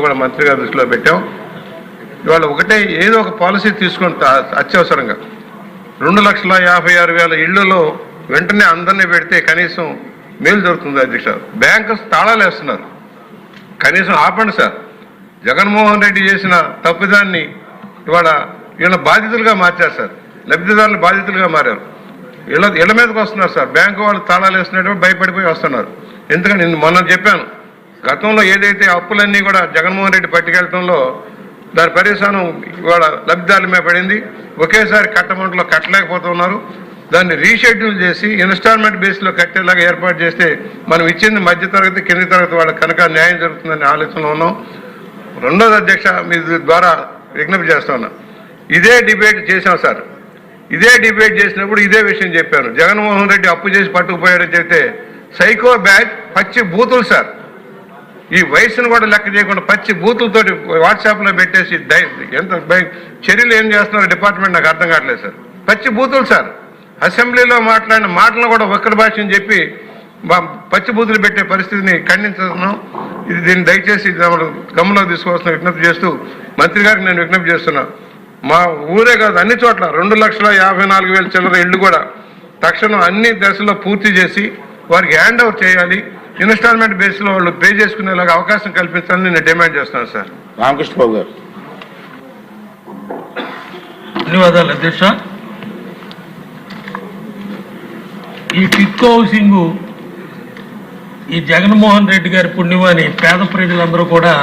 కూడా మంత్రి గారి దృష్టిలో పెట్టాం. ఇవాళ ఒకటే ఏదో ఒక పాలసీ తీసుకుని అత్యవసరంగా 2,56,000 ఇళ్లలో వెంటనే అందరినీ పెడితే కనీసం మేలు జరుగుతుంది అధ్యక్ష. బ్యాంకర్స్ తాళాలు వేస్తున్నారు, కనీసం ఆపండి సార్. జగన్మోహన్ రెడ్డి చేసిన తప్పిదాన్ని ఇవాళ బాధితులుగా మార్చారు సార్, లబ్ధిదారులు బాధితులుగా మారారు. ఇళ్ల మీదకి వస్తున్నారు సార్, బ్యాంకు వాళ్ళు తాళాలు వేస్తున్నట్టు భయపడిపోయి వస్తున్నారు. ఎందుకంటే నేను మొన్న చెప్పాను, గతంలో ఏదైతే అప్పులన్నీ కూడా జగన్మోహన్ రెడ్డి పట్టుకెళ్లడంలో దాని పరిశానం ఇవాళ లబ్ధిదారుల మీద పడింది. ఒకేసారి కట్టమంటలో కట్టలేకపోతున్నారు. దాన్ని రీషెడ్యూల్ చేసి ఇన్స్టాల్మెంట్ బేస్లో కట్టేలాగా ఏర్పాటు చేస్తే మనం ఇచ్చింది మధ్యతరగతి కింది తరగతి వాళ్ళకి కనుక న్యాయం జరుగుతుందని ఆలోచనలో ఉన్నాం. రెండోది అధ్యక్ష, మీ ద్వారా విజ్ఞప్తి చేస్తా ఉన్నా, ఇదే డిబేట్ చేశాం సార్. ఇదే డిబేట్ చేసినప్పుడు ఇదే విషయం చెప్పాను. జగన్మోహన్ రెడ్డి అప్పు చేసి పట్టుకుపోయాడని చెప్తే సైకో బ్యాచ్ పచ్చి బూతులు సార్, ఈ వయసును కూడా లెక్క చేయకుండా పచ్చి బూతులతోటి వాట్సాప్లో పెట్టేసి ఎంత చర్యలు ఏం చేస్తున్నారో డిపార్ట్మెంట్ నాకు అర్థం కావట్లేదు సార్. పచ్చి బూతులు సార్, అసెంబ్లీలో మాట్లాడిన మాటలను కూడా ఒక్కడి భాషని చెప్పి పచ్చి బూతులు పెట్టే పరిస్థితిని ఖండించుతున్నాం. దీన్ని దయచేసి గమనంలో తీసుకోవాల్సిన విజ్ఞప్తి చేస్తూ మంత్రి గారికి నేను విజ్ఞప్తి చేస్తున్నా. మా ఊరే కాదు, అన్ని చోట్ల 2,54,000 చిల్లర ఇళ్ళు కూడా తక్షణం అన్ని దశల్లో పూర్తి చేసి వారికి హ్యాండ్ ఓవర్ చేయాలి. ఇన్స్టాల్మెంట్ బేస్లో వాళ్ళు పే చేసుకునేలాగా అవకాశం కల్పించాలని నేను డిమాండ్ చేస్తున్నాను సార్. రామకృష్ణ బాబు గారు. ధన్యవాదాలు అధ్యక్ష. ఈ టిక్కో హౌసింగ్ ఈ జగన్మోహన్ రెడ్డి గారి పుణ్యమని పేద ప్రజలందరూ కూడా